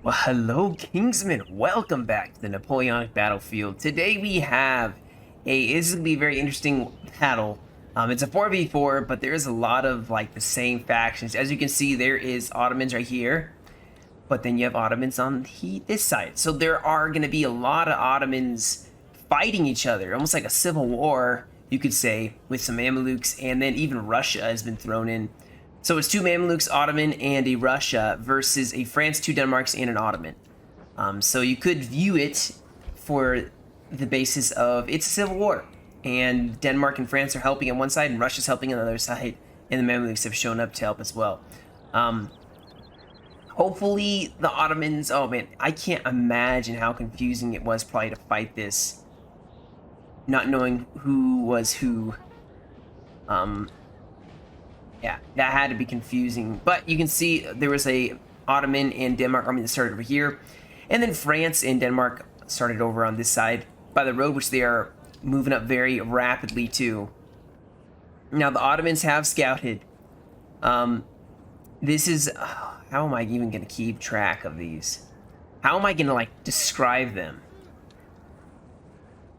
Well, hello, Kingsman. Welcome back to the Napoleonic battlefield. Today we have this is gonna be a very interesting battle. It's a 4v4, but there is a lot of like the same factions. As you can see, there is Ottomans right here, but then you have Ottomans on this side. So there are gonna be a lot of Ottomans fighting each other, almost like a civil war, you could say, with some Mamelukes, and then even Russia has been thrown in. So it's two Mamelukes, Ottoman, and a Russia versus a France, two Denmarks, and an Ottoman. So you could view it for the basis of it's a civil war, and Denmark and France are helping on one side, and Russia's helping on the other side, and the Mamelukes have shown up to help as well. Hopefully the Ottomans. Oh man, I can't imagine how confusing it was probably to fight this, not knowing who was who. Yeah, that had to be confusing. But you can see there was a Ottoman and Denmark army that started over here. And then France and Denmark started over on this side by the road, which they are moving up very rapidly to. Now, the Ottomans have scouted. This is... how am I even going to keep track of these? How am I going to, like, describe them?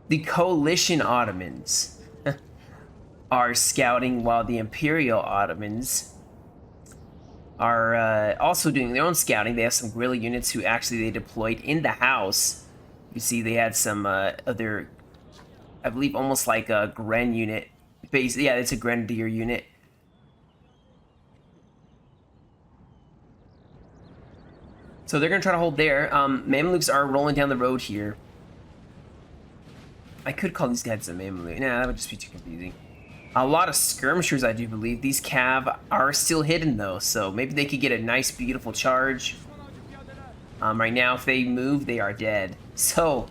The coalition Ottomans are scouting, while the Imperial Ottomans are also doing their own scouting. They have some guerrilla units who actually they deployed in the house. You see they had some other, I believe, almost like a Gren unit. Basically, yeah, it's a Grenadier unit. So they're going to try to hold there. Mamelukes are rolling down the road here. I could call these guys a Mameluke. Nah, that would just be too confusing. A lot of skirmishers, I do believe. These cav are still hidden, though, so maybe they could get a nice, beautiful charge. Right now, if they move, they are dead. So,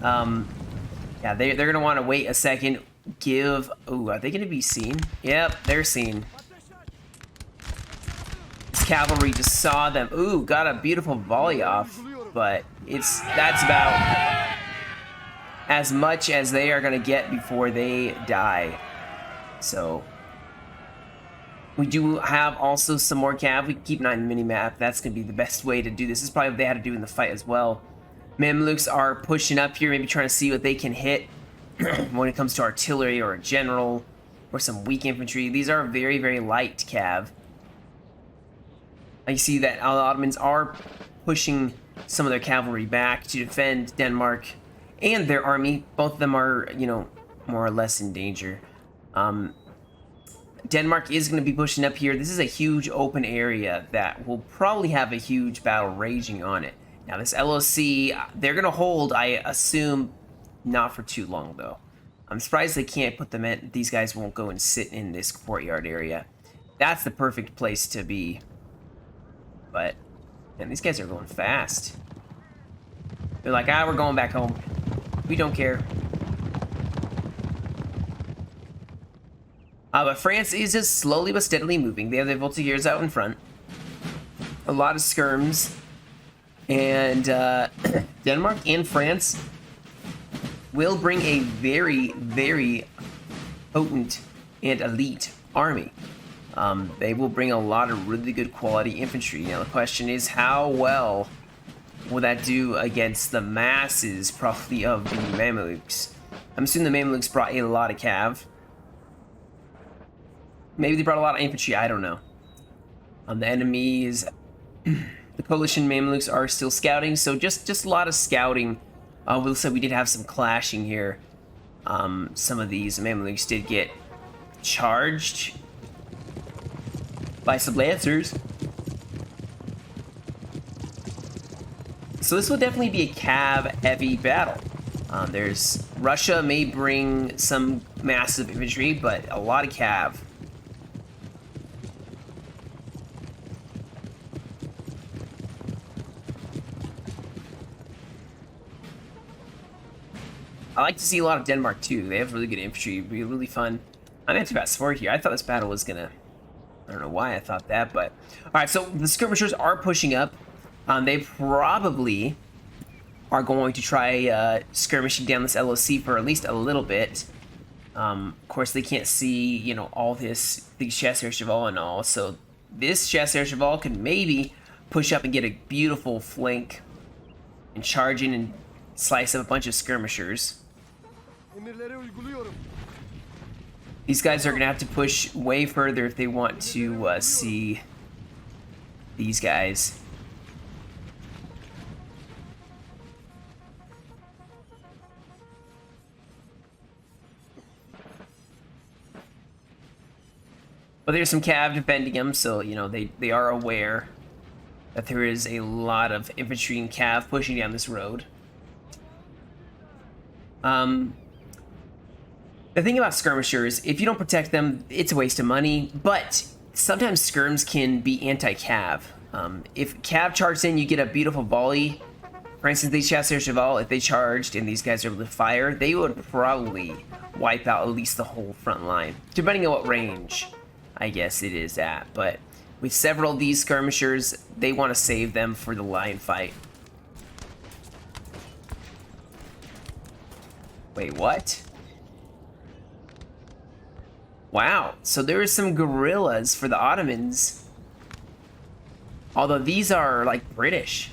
yeah, they're going to want to wait a second. Ooh, are they going to be seen? Yep, they're seen. This cavalry just saw them. Ooh, got a beautiful volley off, but that's about as much as they are going to get before they die. So, we do have also some more cav. We can keep an eye on the mini-map. That's going to be the best way to do this. This is probably what they had to do in the fight as well. Mamelukes are pushing up here, maybe trying to see what they can hit when it comes to artillery or a general or some weak infantry. These are very, very light cav. I see that Ottomans are pushing some of their cavalry back to defend Denmark and their army. Both of them are, you know, more or less in danger. Denmark is going to be pushing up here. This is a huge open area that will probably have a huge battle raging on it. Now, this LOC, they're going to hold, I assume, not for too long, though. I'm surprised they can't put them in. These guys won't go and sit in this courtyard area. That's the perfect place to be. But, man, these guys are going fast. They're like, we're going back home. We don't care. But France is just slowly but steadily moving. They have their voltigeurs out in front. A lot of skirms. And Denmark and France will bring a very, very potent and elite army. They will bring a lot of really good quality infantry. Now, the question is, how well will that do against the masses, probably, of the Mamelukes? I'm assuming the Mamelukes brought a lot of cav. Maybe they brought a lot of infantry, I don't know. The enemies, the coalition Mamelukes are still scouting, so just a lot of scouting. We'll say we did have some clashing here. Some of these Mamelukes did get charged by some lancers. So this will definitely be a cav-heavy battle. There's Russia may bring some massive infantry, but a lot of cav. I like to see a lot of Denmark too. They have really good infantry. It'd be really fun. I'm anti-support here. I thought this battle was gonna... I don't know why I thought that, but... Alright, so the skirmishers are pushing up. They probably are going to try skirmishing down this LOC for at least a little bit. Of course, they can't see, you know, all these chasseurs cheval and all. So this chasseur cheval can maybe push up and get a beautiful flank and charge in and slice up a bunch of skirmishers. These guys are going to have to push way further if they want to see these guys. But there's some cav defending them, so, you know, they are aware that there is a lot of infantry and cav pushing down this road. The thing about skirmishers, if you don't protect them, it's a waste of money, but sometimes skirms can be anti-cav. If cav charges in, you get a beautiful volley. For instance, these chasseurs cheval, if they charged and these guys are able to fire, they would probably wipe out at least the whole front line, depending on what range, I guess it is at. But with several of these skirmishers, they want to save them for the line fight. Wait, what? Wow, so there are some guerrillas for the Ottomans. Although these are like British.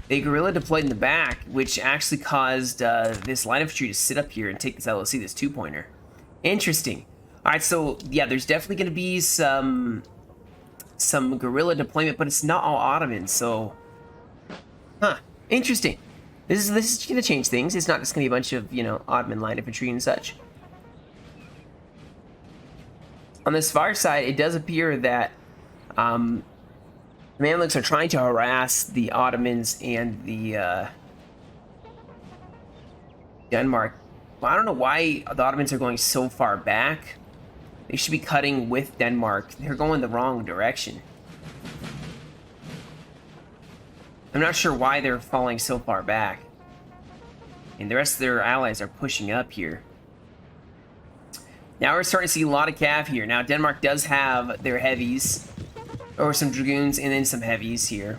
They guerrilla deployed in the back, which actually caused this line infantry to sit up here and take this LOC, this 2-pointer. Interesting. Alright, so yeah, there's definitely going to be some guerrilla deployment, but it's not all Ottomans, so... Huh, interesting. This is going to change things. It's not just going to be a bunch of, you know, Ottoman line infantry and such. On this far side, it does appear that the Mamelukes are trying to harass the Ottomans and the Denmark. Well, I don't know why the Ottomans are going so far back. They should be cutting with Denmark. They're going the wrong direction. I'm not sure why they're falling so far back. And the rest of their allies are pushing up here. Now we're starting to see a lot of cav here. Now Denmark does have their heavies, or some dragoons, and then some heavies here.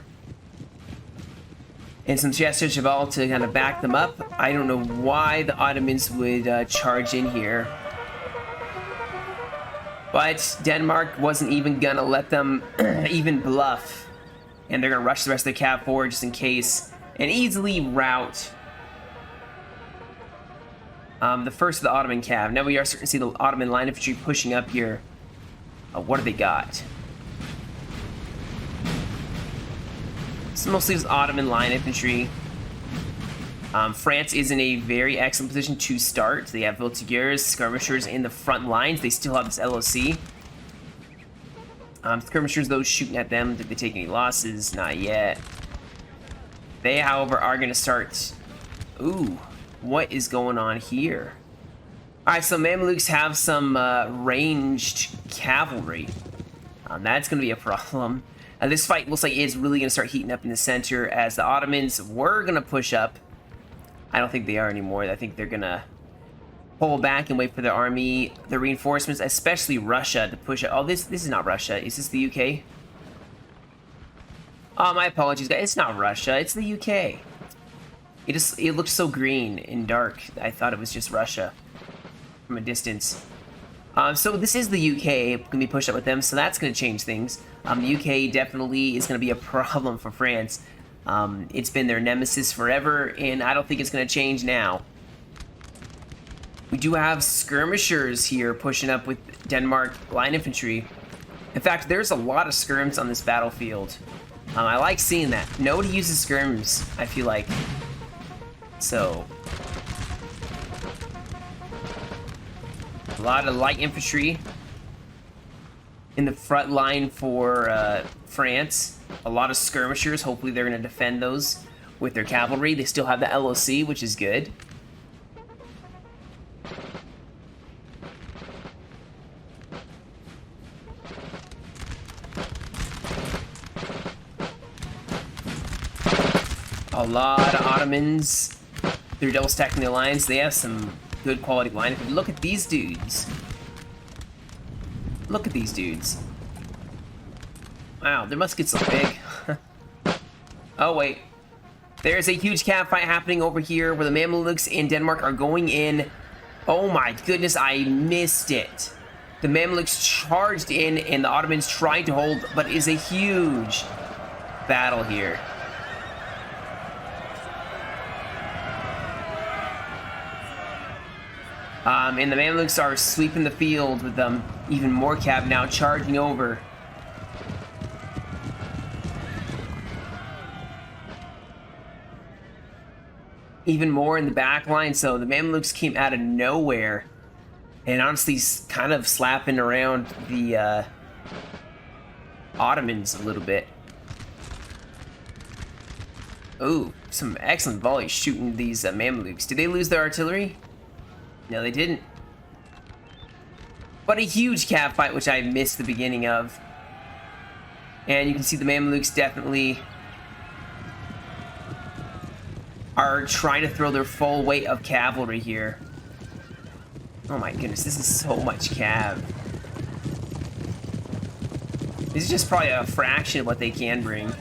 And some chasseurs cheval to kind of back them up. I don't know why the Ottomans would charge in here. But Denmark wasn't even gonna let them even bluff. And they're gonna rush the rest of the cav forward just in case, and easily rout the first of the Ottoman cav. Now we are starting to see the Ottoman line infantry pushing up here. What do they got? So mostly it's Ottoman line infantry. France is in a very excellent position to start. They have voltigeurs, skirmishers in the front lines. They still have this LOC. Skirmishers, those shooting at them. Did they take any losses? Not yet. They, however, are going to start... Ooh, what is going on here? Alright, so Mamelukes have some ranged cavalry. That's going to be a problem. This fight looks like it's really going to start heating up in the center as the Ottomans were going to push up. I don't think they are anymore. I think they're going to pull back and wait for their army, the reinforcements, especially Russia, to push up. Oh, this is not Russia. Is this the UK? Oh, my apologies, guys. It's not Russia. It's the UK. It looks so green and dark. I thought it was just Russia from a distance. So this is the UK. Going to be pushed up with them, so that's going to change things. The UK definitely is going to be a problem for France. It's been their nemesis forever, and I don't think it's going to change now. We do have skirmishers here pushing up with Denmark line infantry. In fact, there's a lot of skirms on this battlefield. I like seeing that. Nobody uses skirms, I feel like. So, a lot of light infantry in the front line for France. A lot of skirmishers. Hopefully they're going to defend those with their cavalry. They still have the LOC, which is good. A lot of Ottomans. They're double stacking their lines. They have some good quality line. Look at these dudes. Look at these dudes. Wow, their muskets look big. Oh, wait. There's a huge cav fight happening over here where the Mamelukes in Denmark are going in. Oh my goodness, I missed it. The Mamelukes charged in, and the Ottomans tried to hold, but it is a huge battle here. And the Mamelukes are sweeping the field with them. Even more cav now charging over. Even more in the back line, so the Mamelukes came out of nowhere. And honestly, kind of slapping around the Ottomans a little bit. Ooh, some excellent volleys shooting these Mamelukes. Did they lose their artillery? No, they didn't. But a huge cav fight, which I missed the beginning of. And you can see the Mamelukes definitely are trying to throw their full weight of cavalry here. Oh my goodness, this is so much cav. This is just probably a fraction of what they can bring.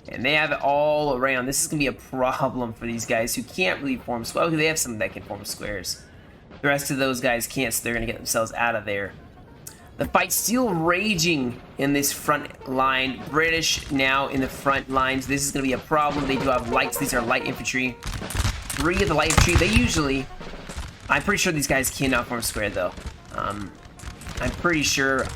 And they have it all around. This is going to be a problem for these guys who can't really form squares. Okay, they have some that can form squares. The rest of those guys can't, so they're going to get themselves out of there. The fight's still raging in this front line. British now in the front lines. This is going to be a problem. They do have lights. These are light infantry. 3 of the light infantry. They usually... I'm pretty sure these guys cannot form square, though. I'm pretty sure...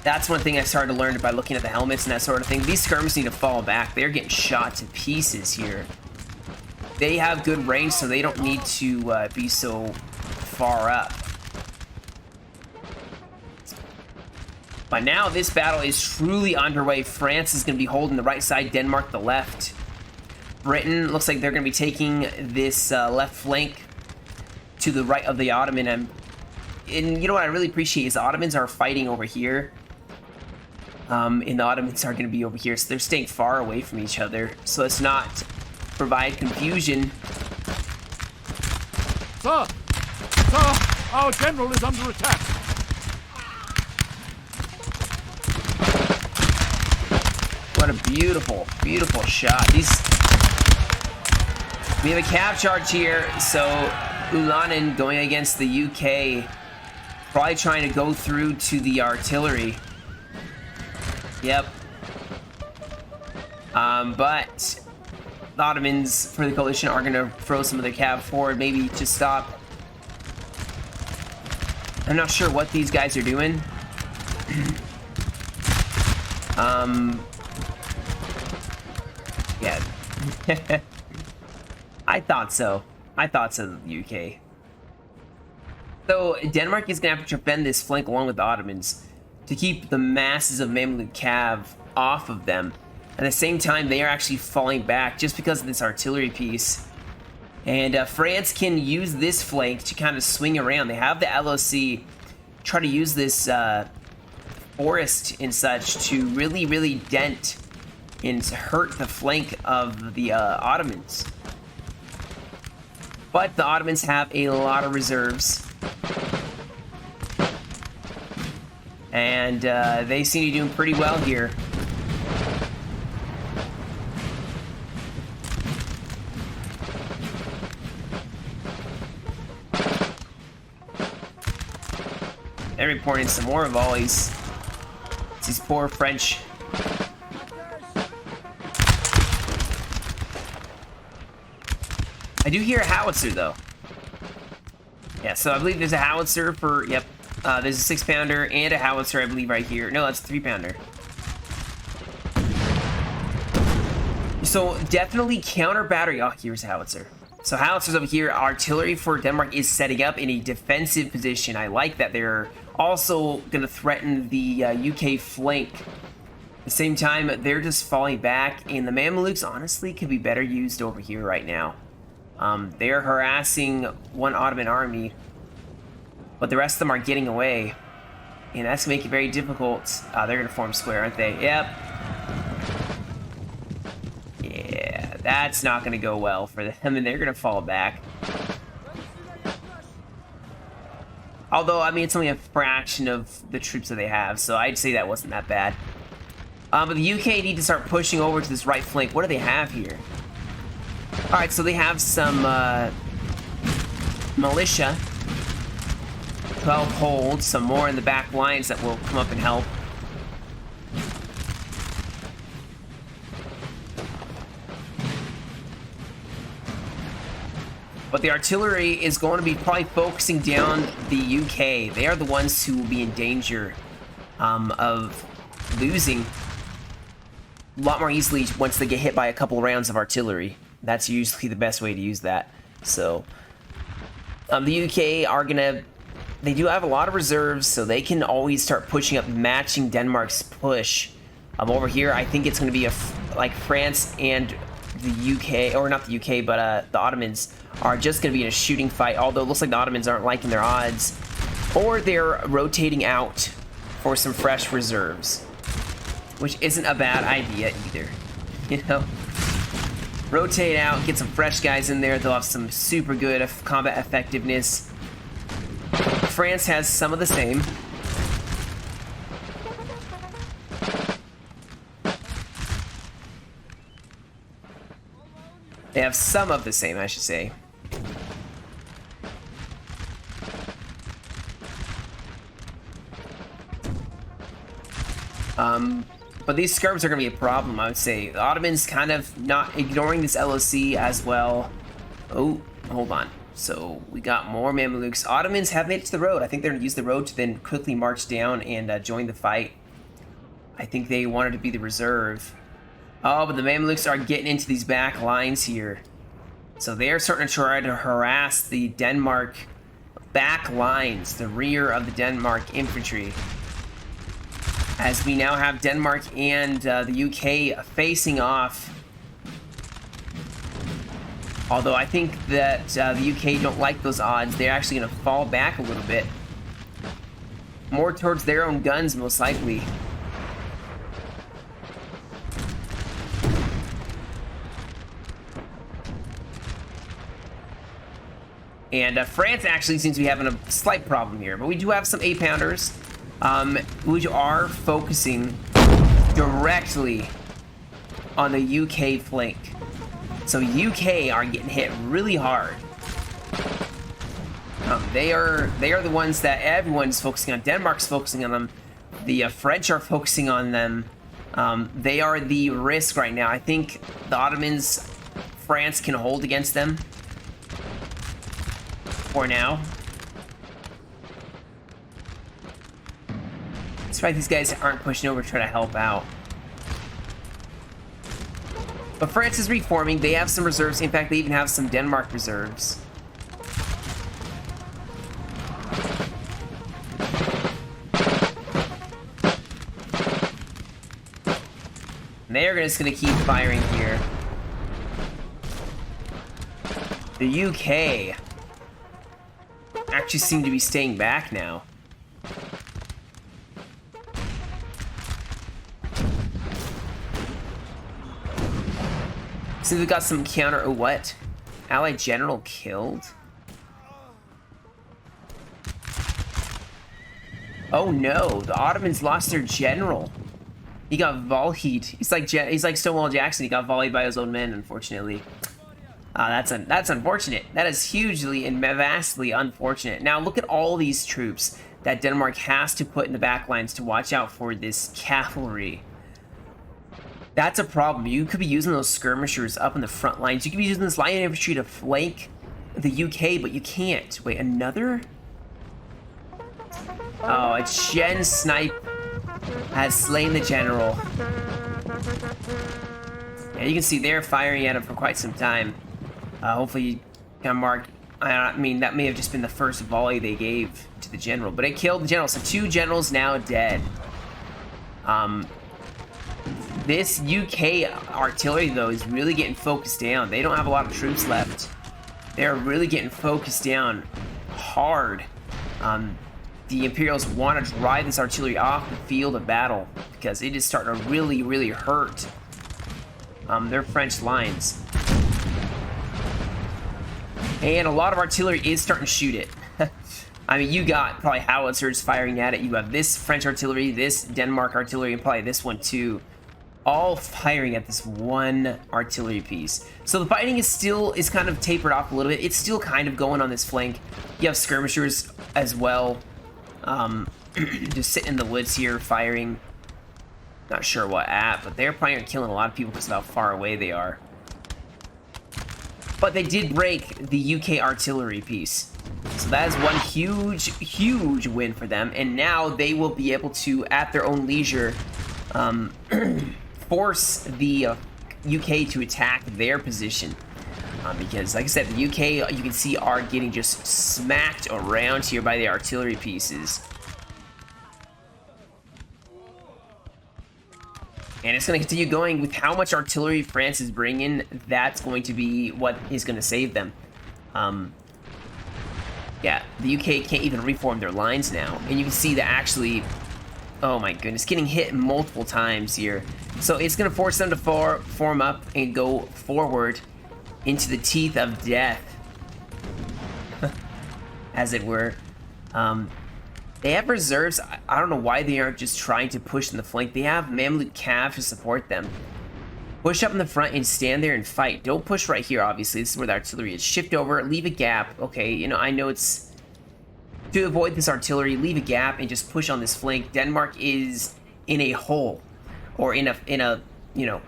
That's one thing I started to learn by looking at the helmets and that sort of thing. These skirmishers need to fall back. They're getting shot to pieces here. They have good range, so they don't need to be so far up. But now this battle is truly underway. France is going to be holding the right side, Denmark the left. Britain looks like they're going to be taking this left flank to the right of the Ottoman. And you know what I really appreciate is the Ottomans are fighting over here. And the Ottomans are going to be over here, so they're staying far away from each other, so let's not provide confusion. Sir! Sir! Our general is under attack! What a beautiful, beautiful shot. We have a cav charge here, so Ulanen going against the UK, probably trying to go through to the artillery. Yep. But the Ottomans for the coalition are going to throw some of their cav forward, maybe to stop. I'm not sure what these guys are doing. Yeah. I thought so. I thought so, the UK. So Denmark is going to have to defend this flank along with the Ottomans to keep the masses of Mameluke cav off of them. At the same time, they are actually falling back just because of this artillery piece. And France can use this flank to kind of swing around. They have the LOC try to use this forest and such to really, really dent and hurt the flank of the Ottomans. But the Ottomans have a lot of reserves. And they seem to be doing pretty well here. They're reporting some more volleys. It's these poor French. I do hear a howitzer, though. Yeah, so I believe there's a howitzer for... Yep. There's a 6-pounder and a howitzer, I believe, right here. No, that's a 3-pounder. So, definitely counter battery. Oh, here's a howitzer. So, howitzers over here. Artillery for Denmark is setting up in a defensive position. I like that. They're also going to threaten the UK flank. At the same time, they're just falling back. And the Mamelukes, honestly, could be better used over here right now. They're harassing one Ottoman army. But the rest of them are getting away. And that's going to make it very difficult. They're going to form square, aren't they? Yep. Yeah, that's not going to go well for them. And they're going to fall back. Although, I mean, it's only a fraction of the troops that they have. So I'd say that wasn't that bad. But the UK need to start pushing over to this right flank. What do they have here? Alright, so they have some militia to help hold, some more in the back lines that will come up and help. But the artillery is going to be probably focusing down the UK. They are the ones who will be in danger of losing a lot more easily once they get hit by a couple rounds of artillery. That's usually the best way to use that. So the UK are gonna, they do have a lot of reserves, so they can always start pushing up, matching Denmark's push. Over here, I think it's gonna be like France and the UK, or not the UK, but the Ottomans are just gonna be in a shooting fight. Although it looks like the Ottomans aren't liking their odds, or they're rotating out for some fresh reserves, which isn't a bad idea either. You know, rotate out, get some fresh guys in there. They'll have some super good combat effectiveness. France has some of the same. They have some of the same, I should say. But these skirms are going to be a problem, I would say. The Ottomans kind of not ignoring this LOC as well. Oh, hold on. So we got more Mamelukes. Ottomans have made it to the road. I think they're going to use the road to then quickly march down and join the fight. I think they wanted to be the reserve. Oh, but the Mamelukes are getting into these back lines here. So they're starting to try to harass the Denmark back lines, the rear of the Denmark infantry. As we now have Denmark and the UK facing off. Although I think that the UK don't like those odds. They're actually going to fall back a little bit. More towards their own guns, most likely. And France actually seems to be having a slight problem here. But we do have some 8-pounders. Which are focusing directly on the UK flank. So UK are getting hit really hard. They are the ones that everyone's focusing on. Denmark's focusing on them. The French are focusing on them. They are the risk right now. I think the Ottomans, France can hold against them for now. That's right, these guys aren't pushing over to try to help out. But France is reforming. They have some reserves. In fact, they even have some Denmark reserves. And they're just going to keep firing here. The UK actually seem to be staying back now. So we got some counter. Oh, what? Allied general killed? Oh no! The Ottomans lost their general. He got volleyed. He's like Stonewall Jackson. He got volleyed by his own men, unfortunately. That's unfortunate. That is hugely and vastly unfortunate. Now look at all these troops that Denmark has to put in the back lines to watch out for this cavalry. That's a problem. You could be using those skirmishers up in the front lines. You could be using this light infantry to flank the UK, but you can't. Wait, another? Oh, a Gen snipe has slain the general. Yeah, you can see they're firing at him for quite some time. Hopefully, Denmark. I mean, that may have just been the first volley they gave to the general, but it killed the general. So 2 generals now dead. This UK artillery, though, is really getting focused down. They don't have a lot of troops left. They're really getting focused down hard. The Imperials want to drive this artillery off the field of battle because it is starting to really, really hurt their French lines. And a lot of artillery is starting to shoot it. I mean, you got probably howitzers firing at it. You have this French artillery, this Denmark artillery, and probably this one too. all firing at this one artillery piece. So the fighting is kind of tapered off a little bit. It's still kind of going on this flank. You have skirmishers as well, just sitting in the woods here firing. Not sure what at, but they're probably killing a lot of people because of how far away they are. But they did break the UK artillery piece. So that is one huge win for them. And now they will be able to, at their own leisure, force the UK to attack their position. Because, like I said, the UK, you can see, are getting just smacked around here by the artillery pieces. And it's going to continue going with how much artillery France is bringing. That's going to be what is going to save them. Yeah, the UK can't even reform their lines now. And you can see that actually, oh my goodness, getting hit multiple times here. So it's going to force them to form up and go forward into the teeth of death, as it were. They have reserves. I don't know why they aren't just trying to push in the flank. They have Mameluke cav to support them. Push up in the front and stand there and fight. Don't push right here, obviously. This is where the artillery is. Shift over, leave a gap. Okay, you know, I know it's... To avoid this artillery, leave a gap and just push on this flank. Denmark is in a hole. Or in a you know,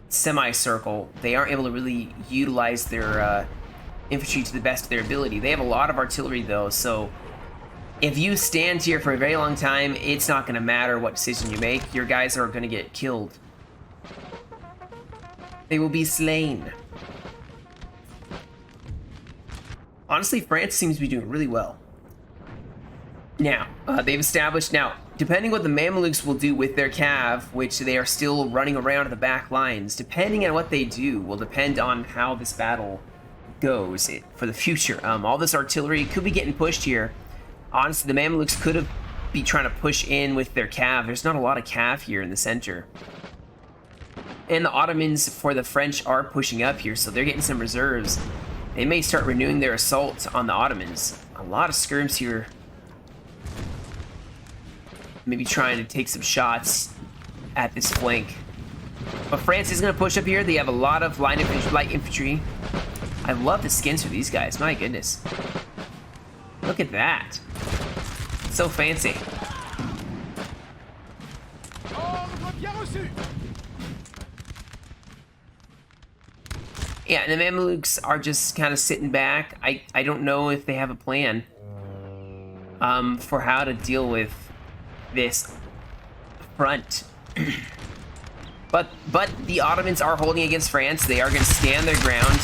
semicircle. They aren't able to really utilize their infantry to the best of their ability. They have a lot of artillery, though, so... If you stand here for a very long time, it's not going to matter what decision you make. Your guys are going to get killed. They will be slain. Honestly, France seems to be doing really well. Now, they've established... Now, depending what the Mamelukes will do with their cav, which they are still running around the back lines, depending on what they do will depend on how this battle goes for the future. All this artillery could be getting pushed here. Honestly, the Mamelukes could be trying to push in with their cav. There's not a lot of cav here in the center. And the Ottomans for the French are pushing up here, so they're getting some reserves. They may start renewing their assault on the Ottomans. A lot of skirms here. Maybe trying to take some shots at this flank. But France is going to push up here. They have a lot of light infantry. I love the skins for these guys. My goodness. Look at that. So fancy. Yeah, and the Mamelukes are just kind of sitting back. I don't know if they have a plan for how to deal with this front. but the Ottomans are holding against France. They are going to stand their ground.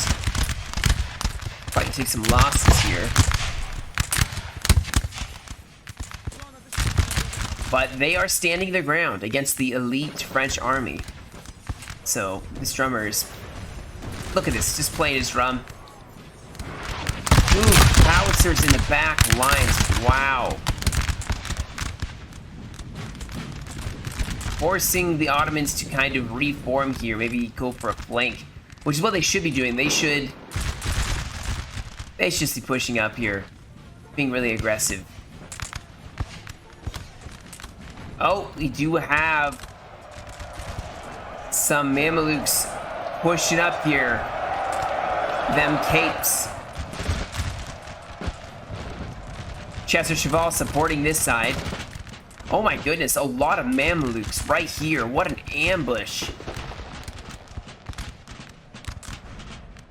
Probably take some losses here. But they are standing their ground against the elite French army. So, this drummer is... Look at this, just playing his drum. Ooh, howitzers in the back lines. Wow. Forcing the Ottomans to kind of reform here. Maybe go for a flank. Which is what they should be doing. They should just be pushing up here. Being really aggressive. Oh, we do have some Mamelukes pushing up here. Them capes. Chester Cheval supporting this side. Oh my goodness, a lot of Mamelukes right here. What an ambush.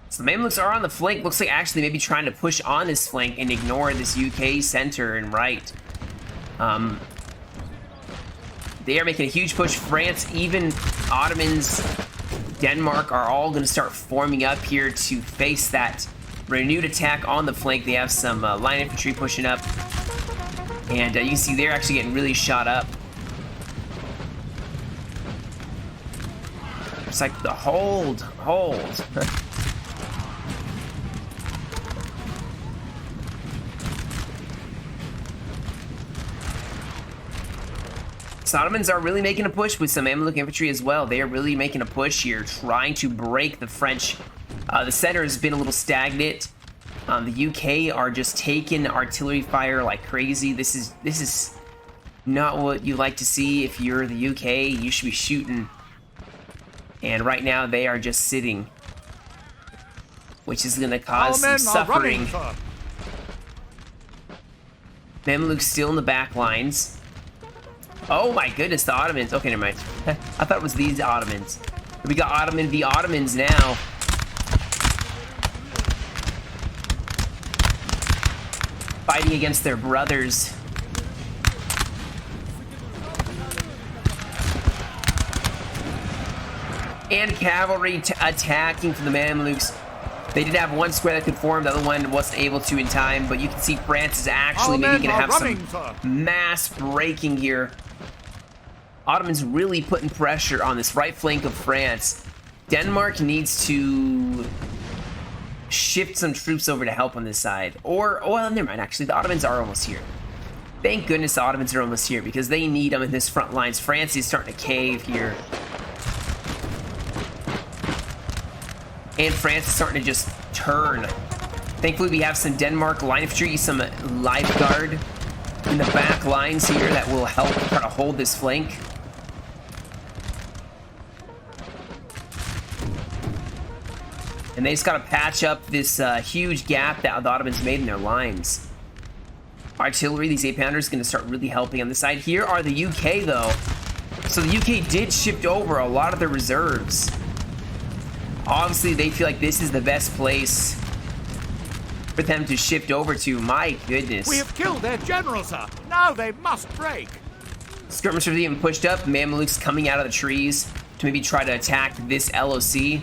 So the Mamelukes are on the flank. Looks like actually maybe trying to push on this flank and ignore this UK center and right. They are making a huge push. France, even Ottomans, Denmark are all going to start forming up here to face that renewed attack on the flank. They have some line infantry pushing up. And you can see they're actually getting really shot up. It's like the hold. So Ottomans are really making a push with some Mameluke infantry as well. They are really making a push here, trying to break the French. The center has been a little stagnant. The UK are just taking artillery fire like crazy. This is not what you like to see. If you're the UK, you should be shooting And right now they are just sitting, which is going to cause Our some men are running, suffering. sir. Mameluke's still in the back lines. Oh my goodness, the Ottomans. Okay, never mind. I thought it was these Ottomans. We got Ottoman v Ottomans now. Fighting against their brothers. And cavalry attacking from the Mamelukes. They did have one square that could form, the other one wasn't able to in time, but you can see France is actually Our maybe men going to are have running, some sir. mass breaking here. Ottomans really putting pressure on this right flank of France. Denmark needs to shift some troops over to help on this side. Or, well, never mind, actually, the Ottomans are almost here. Thank goodness the Ottomans are almost here, because they need them in this front lines. France is starting to cave here. And France is starting to just turn. Thankfully, we have some Denmark line infantry, some life guard in the back lines here that will help try to hold this flank. And they just got to patch up this huge gap that the Ottomans made in their lines. Artillery, these 8-pounders, going to start really helping on the side. Here are the UK, though. So the UK did shift over a lot of their reserves. Obviously, they feel like this is the best place for them to shift over to. My goodness. We have killed their general, sir. Now they must break. Skirmishers are even pushed up. Mamelukes coming out of the trees to maybe try to attack this LOC.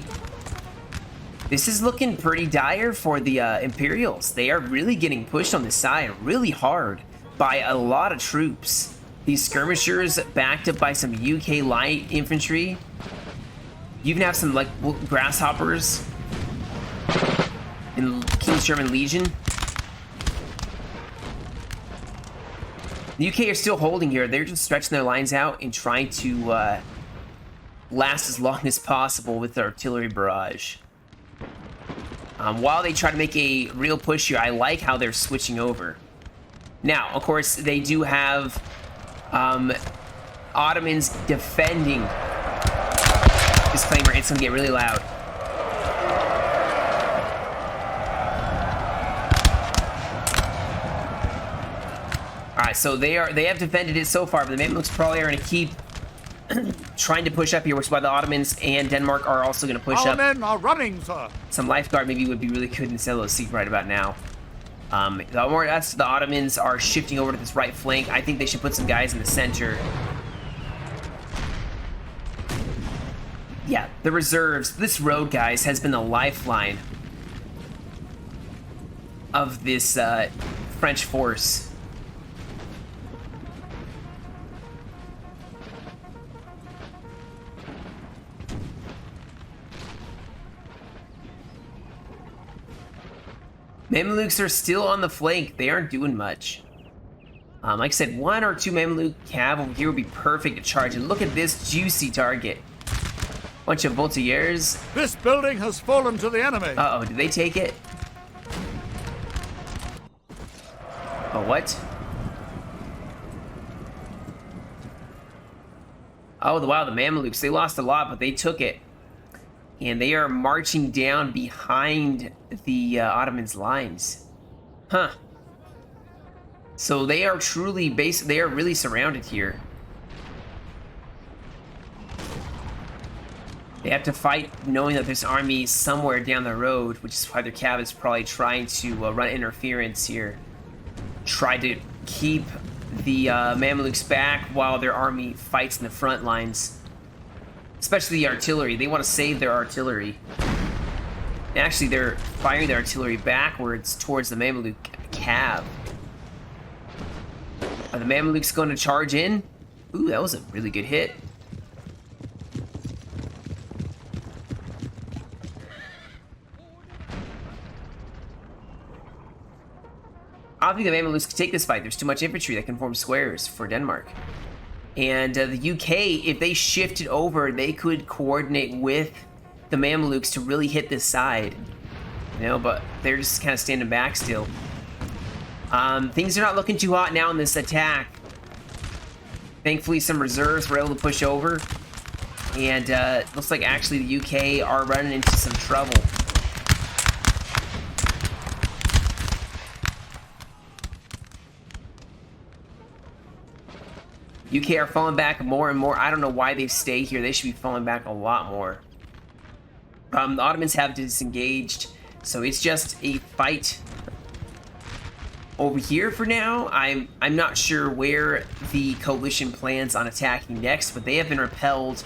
This is looking pretty dire for the Imperials. They are really getting pushed on this side really hard by a lot of troops. These skirmishers backed up by some UK light infantry. You even have some like grasshoppers in King's German Legion. The UK are still holding here. They're just stretching their lines out and trying to last as long as possible with their artillery barrage. While they try to make a real push here, I like how they're switching over. Now, of course, they do have Ottomans defending. Disclaimer, it's going to get really loud. Alright, so they have defended it so far, but the Mamelukes probably are going to keep trying to push up here, which is why the Ottomans and Denmark are also going to push Our up. men are running, sir. Some lifeguard maybe would be really good in this LOC right about now. The Ottomans are shifting over to this right flank. I think they should put some guys in the center. Yeah, the reserves. This road, guys, has been the lifeline of this French force. Mamelukes are still on the flank. They aren't doing much. Like I said, 1 or 2 Mameluke cav over here would be perfect to charge. And look at this juicy target. Bunch of Voltigeurs. This building has fallen to the enemy. Uh-oh, did they take it? Oh, what? Oh, wow, the Mamelukes. They lost a lot, but they took it. And they are marching down behind the Ottomans' lines. Huh. So they are truly they are really surrounded here. They have to fight knowing that there's army somewhere down the road, which is why their cav is probably trying to run interference here. Try to keep the Mamelukes back while their army fights in the front lines. Especially the artillery. They want to save their artillery. Actually, they're firing their artillery backwards towards the Mameluke cav. Are the Mamelukes going to charge in? Ooh, that was a really good hit. I don't think the Mamelukes can take this fight. There's too much infantry that can form squares for Denmark. And the UK, if they shifted over, they could coordinate with the Mamelukes to really hit this side. You know, but they're just kind of standing back still. Things are not looking too hot now in this attack. Thankfully, some reserves were able to push over. And looks like actually the UK are running into some trouble. UK are falling back more and more. I don't know why they stay here. They should be falling back a lot more. The Ottomans have disengaged, so it's just a fight over here for now. I'm not sure where the coalition plans on attacking next, but they have been repelled.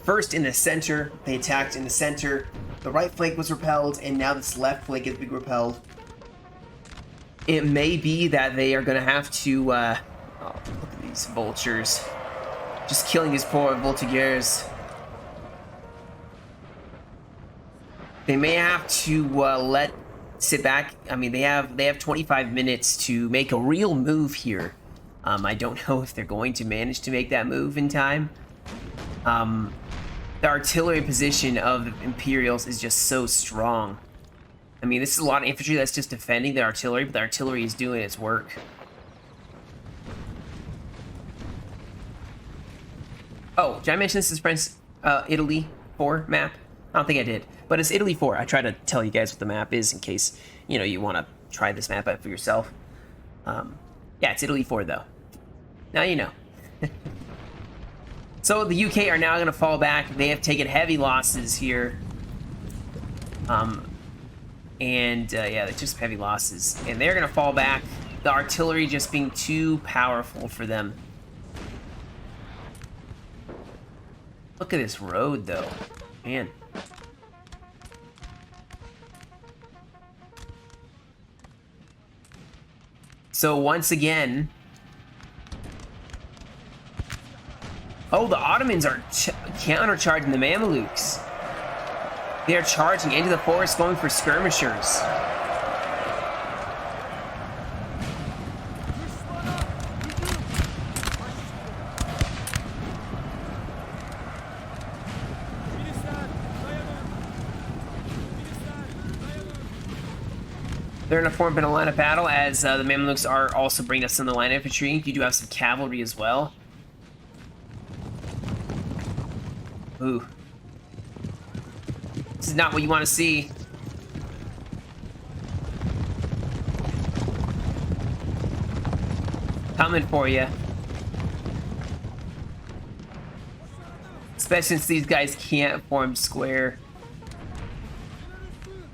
First in the center, they attacked in the center. The right flank was repelled, and now this left flank is being repelled. It may be that they are going to have to, oh, look at these vultures. Just killing these poor voltigeurs. They may have to sit back. I mean, they have 25 minutes to make a real move here. I don't know if they're going to manage to make that move in time. The artillery position of the Imperials is just so strong. I mean, this is a lot of infantry that's just defending the artillery, but the artillery is doing its work. Oh, did I mention this is France, Italy 4 map? I don't think I did, but it's Italy 4. I try to tell you guys what the map is in case, you know, you want to try this map out for yourself. Yeah, it's Italy 4, though. Now you know. So the UK are now going to fall back. They have taken heavy losses here. Yeah, they're just heavy losses. And they're going to fall back. The artillery just being too powerful for them. Look at this road, though. Man. So once again... Oh, the Ottomans are countercharging the Mamelukes. They are charging into the forest, going for skirmishers. They're in a form in a line of battle, as the Mamelukes are also bringing us some of the line infantry. You do have some cavalry as well. Ooh. This is not what you want to see. Coming for you. Especially since these guys can't form square.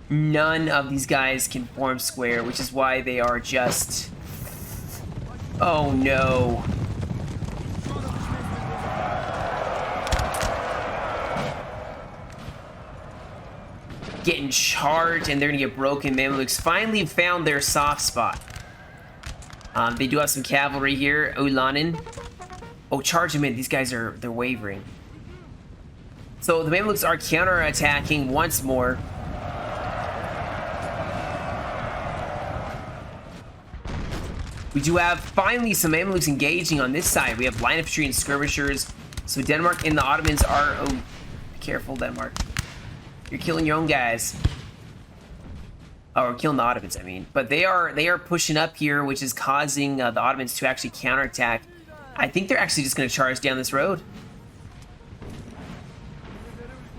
None of these guys can form square, which is why they are just... Oh no. Getting charged, and they're gonna get broken. Mamelukes finally found their soft spot. They do have some cavalry here. Ulanin. Oh, charge them in. These guys they're wavering. So the Mamelukes are counter-attacking once more. We do have finally some Mamelukes engaging on this side. We have line infantry and skirmishers. So Denmark and the Ottomans are... Oh, be careful, Denmark. You're killing your own guys. Oh, or killing the Ottomans, I mean. But they are pushing up here, which is causing the Ottomans to actually counterattack. I think they're actually just going to charge down this road.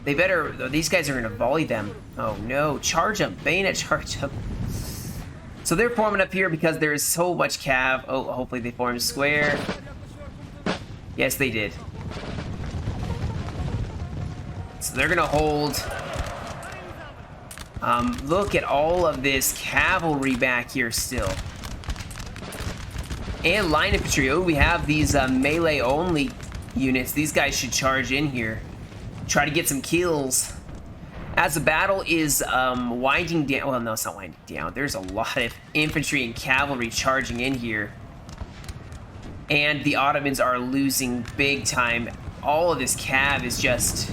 They better... These guys are going to volley them. Oh, no. Charge them. Bayonet charge them. So they're forming up here because there is so much cav. Oh, hopefully they form square. Yes, they did. So they're going to hold... look at all of this cavalry back here still. And line infantry. Oh, we have these melee-only units. These guys should charge in here. Try to get some kills. As the battle is winding down... Well, no, it's not winding down. There's a lot of infantry and cavalry charging in here. And the Ottomans are losing big time. All of this cav is just...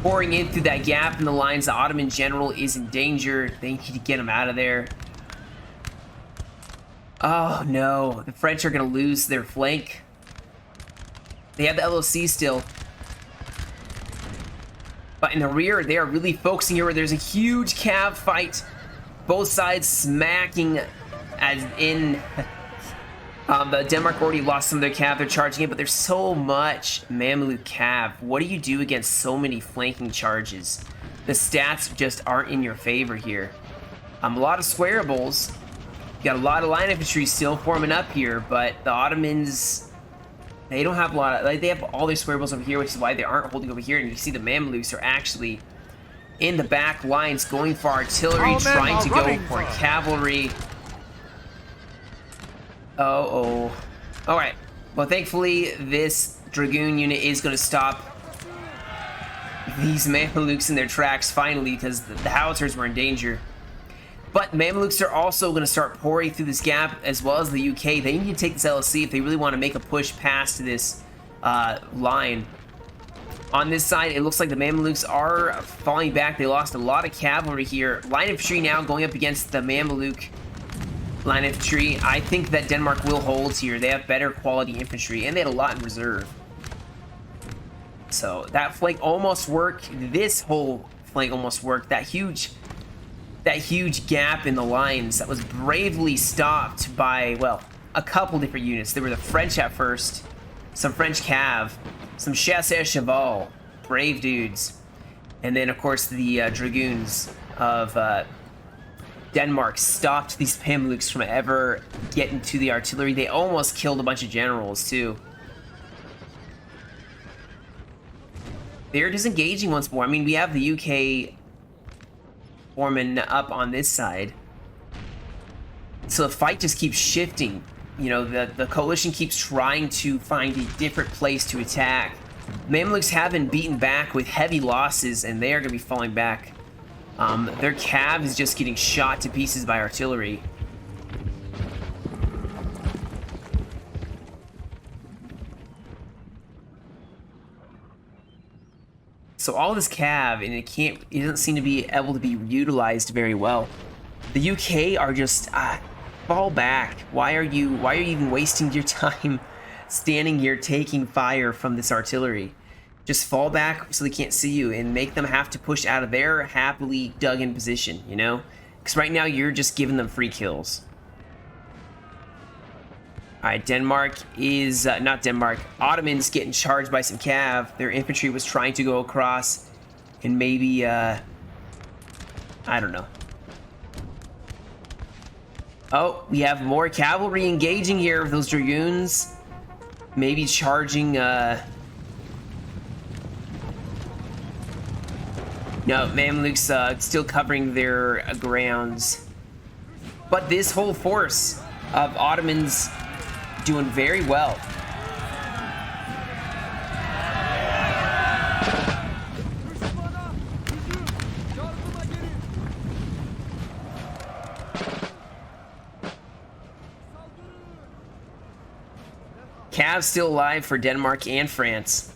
pouring in through that gap in the lines. The Ottoman general is in danger. They need to get him out of there. Oh no, the French are going to lose their flank. They have the LOC still. But in the rear, they are really focusing here where there's a huge cav fight. Both sides smacking as in... The Denmark already lost some of their cav. They're charging it, but there's so much Mameluke cav. What do you do against so many flanking charges? The stats just aren't in your favor here. A lot of squarables. You got a lot of line infantry still forming up here, but the Ottomans, they don't have a lot of, like, they have all their squarables over here, which is why they aren't holding over here. And you see the Mamelukes are actually in the back lines going for artillery, trying to go for cavalry. All right. Well, thankfully, this Dragoon unit is going to stop these Mamelukes in their tracks finally, because the howitzers were in danger. But Mamelukes are also going to start pouring through this gap, as well as the UK. They need to take this LSC if they really want to make a push past this line. On this side, it looks like the Mamelukes are falling back. They lost a lot of cavalry here. Line infantry now going up against the Mameluke line infantry. I think that Denmark will hold here. They have better quality infantry, and they had a lot in reserve. So that flank almost worked. This whole flank almost worked. That huge gap in the lines that was bravely stopped by, well, a couple different units. There were the French at first, some French cav, some chasseurs cheval, brave dudes, and then of course the dragoons of Denmark stopped these Mamelukes from ever getting to the artillery. They almost killed a bunch of generals too. They're disengaging once more. I mean, we have the UK forming up on this side, so the fight just keeps shifting. You know, the coalition keeps trying to find a different place to attack. Mamelukes have been beaten back with heavy losses, and they are going to be falling back. Their cav is just getting shot to pieces by artillery. So all this cav, and it doesn't seem to be able to be utilized very well. The UK are just fall back. Why are you even wasting your time standing here taking fire from this artillery? Just fall back so they can't see you, and make them have to push out of their happily dug in position, you know? Because right now you're just giving them free kills. Alright, Denmark is, not Denmark, Ottomans getting charged by some cav. Their infantry was trying to go across, and maybe, I don't know. Oh, we have more cavalry engaging here with those dragoons. Maybe charging, No, Mamelukes still covering their grounds. But this whole force of Ottomans doing very well. Cavs still alive for Denmark and France.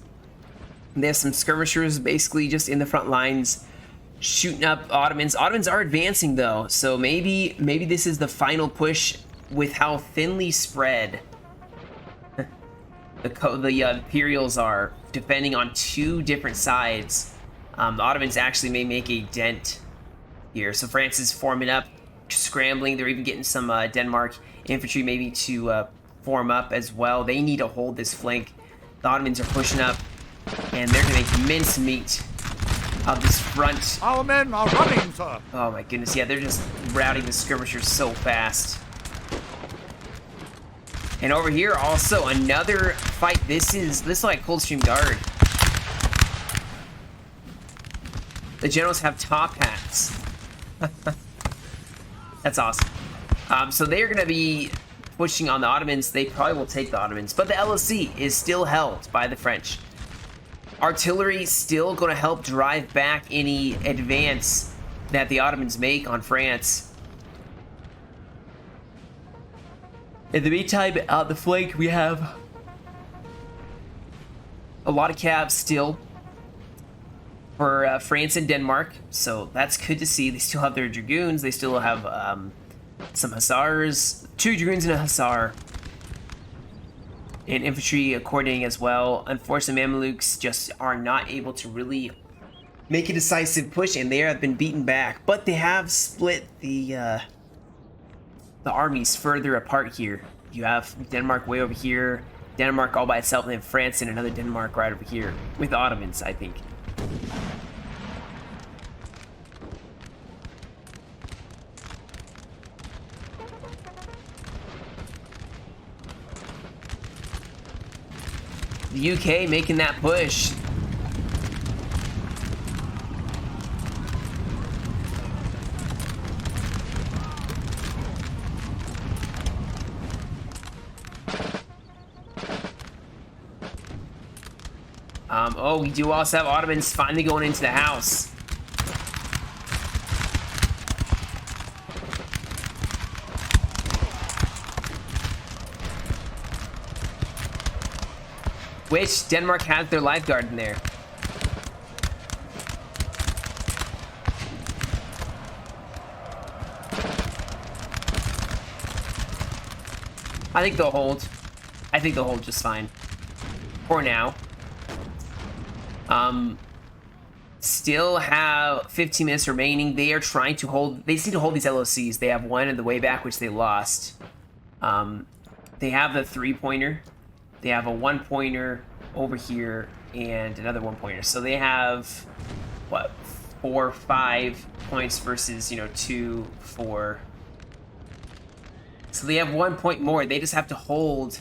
They have some skirmishers basically just in the front lines shooting up Ottomans. Ottomans are advancing though, so maybe this is the final push with how thinly spread the Imperials are defending on two different sides. The Ottomans actually may make a dent here. So France is forming up, scrambling. They're even getting some Denmark infantry maybe to form up as well. They need to hold this flank. The Ottomans are pushing up, and they're going to make mincemeat of this front. Our men are running, sir. Oh my goodness, yeah, they're just routing the skirmishers so fast. And over here also another fight. This is like Coldstream Guard. The generals have top hats. That's awesome. So they're going to be pushing on the Ottomans. They probably will take the Ottomans, but the LSC is still held by the French. Artillery still going to help drive back any advance that the Ottomans make on France. In the meantime, on the flank, we have a lot of cabs still for France and Denmark, so that's good to see. They still have their dragoons. They still have some hussars, 2 dragoons and a hussar, and infantry coordinating as well. Unfortunately, Mamelukes just are not able to really make a decisive push, and they have been beaten back. But they have split the armies further apart here. You have Denmark way over here, Denmark all by itself, and then France and another Denmark right over here with Ottomans, I think. The UK making that push. Oh, we do also have Ottomans finally going into the house. Which Denmark has their lifeguard in there. I think they'll hold. I think they'll hold just fine. For now. Still have 15 minutes remaining. They are trying to hold. They just need to hold these LOCs. They have one in the way back, which they lost. They have the 3-pointer. They have a 1-pointer over here and another 1-pointer. So they have, what, 4 or 5 points versus, you know, 2, 4. So they have 1 point more. They just have to hold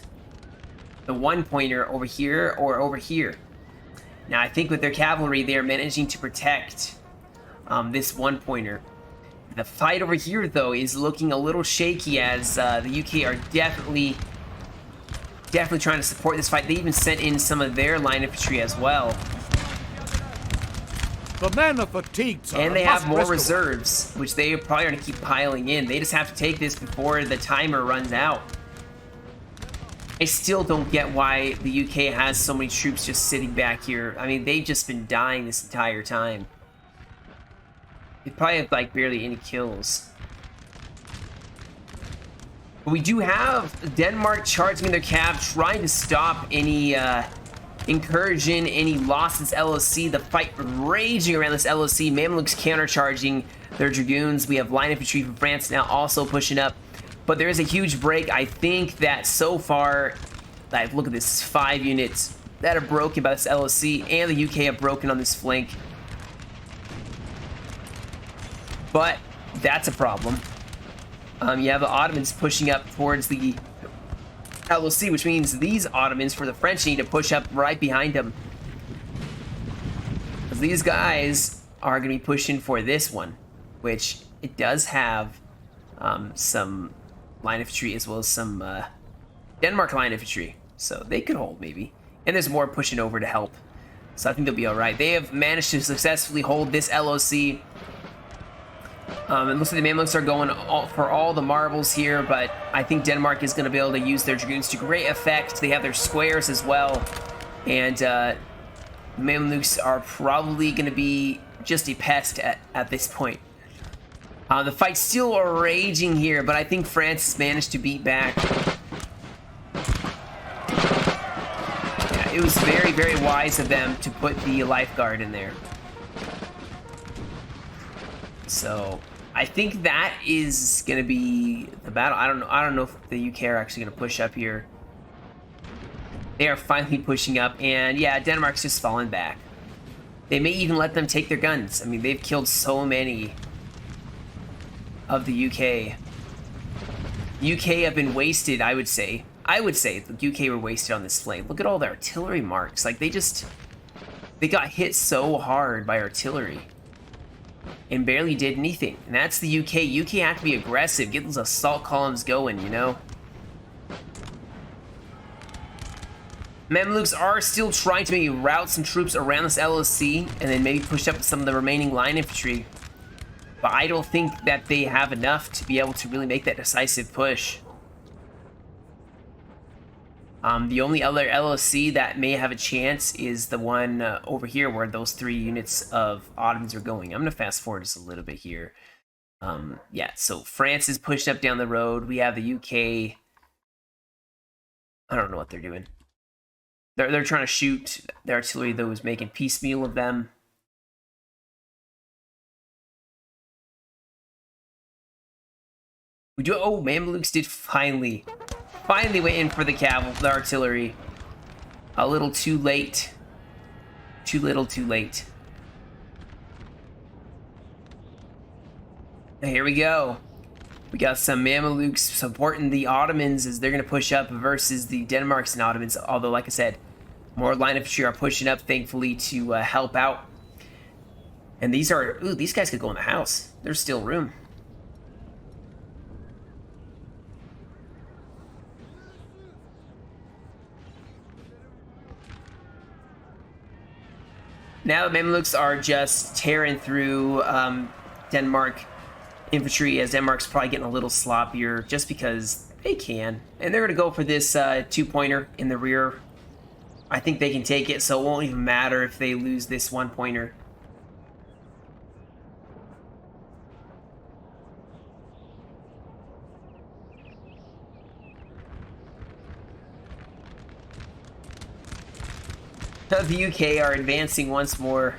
the 1-pointer over here or over here. Now, I think with their cavalry, they are managing to protect this 1-pointer. The fight over here, though, is looking a little shaky as the UK are definitely trying to support this fight. They even sent in some of their line infantry as well. The men are fatigued, sir. And they have more reserves, which they probably are going to keep piling in. They just have to take this before the timer runs out. I still don't get why the UK has so many troops just sitting back here. I mean, they've just been dying this entire time. They probably have, like, barely any kills. But we do have Denmark charging in their cav, trying to stop any incursion, any losses LOC. The fight raging around this LOC. Mamelukes countercharging their dragoons. We have line infantry from France now also pushing up. But there is a huge break. I think that so far, like, look at this, 5 units that are broken by this LOC, and the UK have broken on this flank. But that's a problem. You have the Ottomans pushing up towards the LOC, which means these Ottomans for the French need to push up right behind them. Because these guys are going to be pushing for this one, which it does have some line infantry as well as some Denmark line infantry. So they could hold maybe. And there's more pushing over to help. So I think they'll be alright. They have managed to successfully hold this LOC. It looks like the Mamelukes are going for all the marbles here, but I think Denmark is going to be able to use their dragoons to great effect. They have their squares as well. And Mamelukes are probably going to be just a pest at this point. The fight's still raging here, but I think France has managed to beat back. Yeah, it was very, very wise of them to put the lifeguard in there. So I think that is going to be the battle. I don't know if the UK are actually going to push up here. They are finally pushing up, and yeah, Denmark's just falling back. They may even let them take their guns. I mean, they've killed so many of the UK. UK have been wasted, I would say. I would say the UK were wasted on this flank. Look at all the artillery marks. Like, they got hit so hard by artillery and barely did anything. And that's the UK. UK have to be aggressive, get those assault columns going, you know? Mamelukes are still trying to maybe route some troops around this LOC and then maybe push up some of the remaining line infantry. But I don't think that they have enough to be able to really make that decisive push. The only other LOC that may have a chance is the one over here where those 3 units of Ottomans are going. I'm going to fast forward just a little bit here. Yeah, so France is pushed up down the road. We have the UK. I don't know what they're doing. They're trying to shoot the artillery that was making piecemeal of them. We do. Oh, Mamelukes did finally Finally went in for the cavalry, the artillery. A little too late. Too little, too late. Here we go. We got some Mamelukes supporting the Ottomans as they're going to push up versus the Denmarks and Ottomans. Although, like I said, more line infantry are pushing up, thankfully, to help out. And these are... Ooh, these guys could go in the house. There's still room. Now the Mamelukes are just tearing through Denmark infantry, as Denmark's probably getting a little sloppier just because they can. And they're going to go for this two-pointer in the rear. I think they can take it, so it won't even matter if they lose this one-pointer. The UK are advancing once more.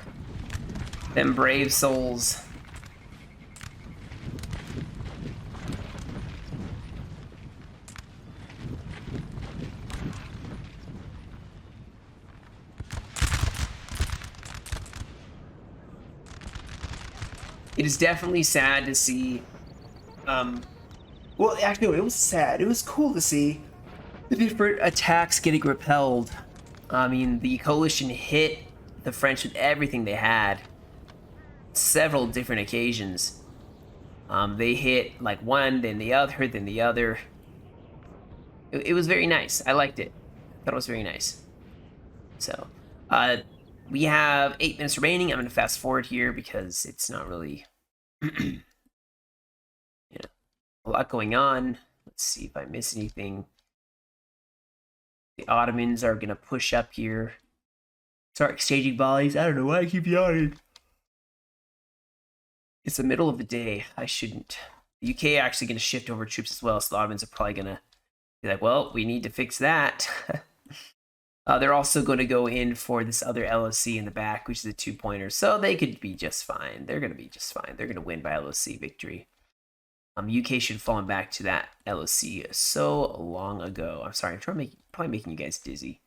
Them brave souls. It is definitely sad to see. Well, actually, it was sad. It was cool to see the different attacks getting repelled. I mean, the coalition hit the French with everything they had. Several different occasions. They hit like one, then the other, then the other. It was very nice. I liked it. I thought it was very nice. So, we have 8 minutes remaining. I'm going to fast forward here because it's not really, you know, a lot going on. Let's see if I miss anything. The Ottomans are going to push up here. Start exchanging volleys. I don't know why I keep yawning. It's the middle of the day. I shouldn't. The UK are actually going to shift over troops as well, so the Ottomans are probably going to be like, well, we need to fix that. They're also going to go in for this other LOC in the back, which is a two-pointer, so they could be just fine. They're going to be just fine. They're going to win by LOC victory. UK should have fallen back to that LOC so long ago. I'm sorry, I'm probably making you guys dizzy.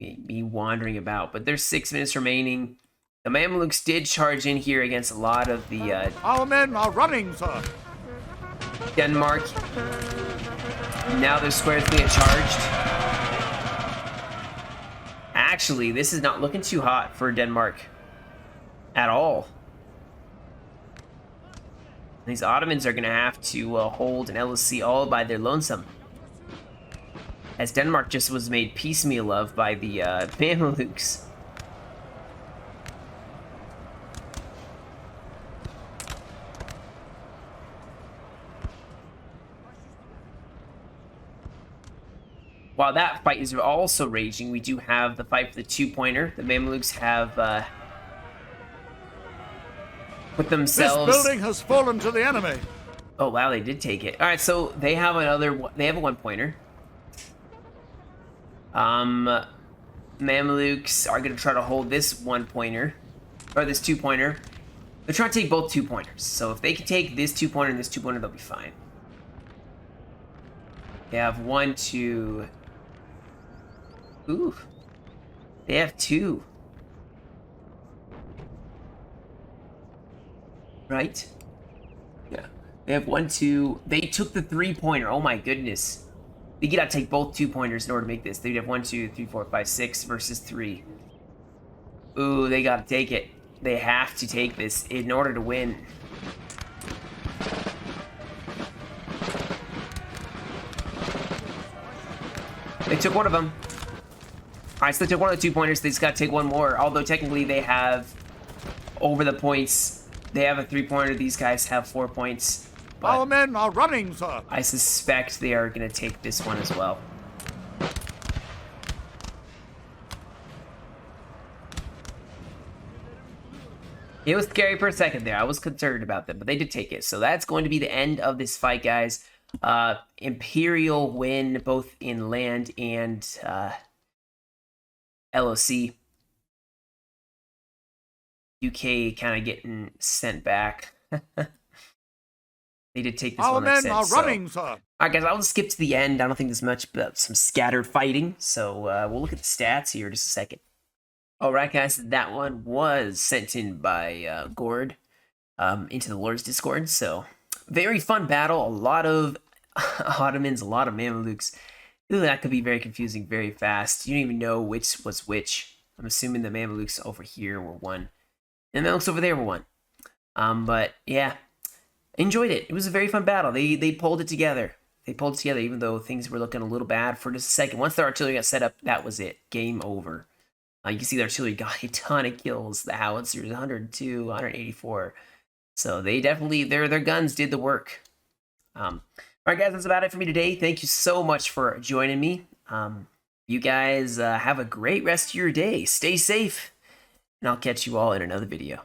Me wandering about, but there's 6 minutes remaining. The Mamelukes did charge in here against a lot of the Our men are running, sir. Denmark. Now their squares being charged. Actually, this is not looking too hot for Denmark at all. These Ottomans are going to have to hold an LOC all by their lonesome, as Denmark just was made piecemeal of by the Mamelukes. While that fight is also raging, we do have the fight for the two-pointer. The Mamelukes have put themselves... This building has fallen to the enemy. Oh, wow, they did take it. All right, so they have they have a one-pointer. Mamelukes are going to try to hold this one-pointer, or this two-pointer. They're trying to take both two-pointers. So if they can take this two-pointer and this two-pointer, they'll be fine. They have 1, 2... Ooh. They have 2. Right? Yeah. They have 1, 2. They took the 3-pointer. Oh my goodness. They gotta take both 2-pointers in order to make this. They'd have 1, 2, 3, 4, 5, 6 versus 3. Ooh, they gotta take it. They have to take this in order to win. They took one of them. Alright, so they took one of the 2-pointers. They just gotta take one more. Although technically they have over the points. They have a 3-pointer. These guys have 4 points. Our men are running, sir. I suspect they are gonna take this one as well. It was scary for a second there. I was concerned about them, but they did take it. So that's going to be the end of this fight, guys. Imperial win both in land and LOC. UK kind of getting sent back. They did take this Our one. Like men are running, sir. All right, guys, I'll just skip to the end. I don't think there's much but some scattered fighting, so we'll look at the stats here in just a second. All right, guys, that one was sent in by Gord into the Lord's Discord, so very fun battle. A lot of Ottomans, a lot of Mamelukes. Ooh, that could be very confusing very fast. You don't even know which was which. I'm assuming the Mamelukes over here were one, and the Mamelukes over there were one. But yeah, enjoyed it. It was a very fun battle. They pulled it together. They pulled it together, even though things were looking a little bad for just a second. Once the artillery got set up, that was it. Game over. You can see the artillery got a ton of kills. The howitzers, 102, 184. So they definitely, their guns did the work. All right, guys, that's about it for me today. Thank you so much for joining me. You guys have a great rest of your day. Stay safe, and I'll catch you all in another video.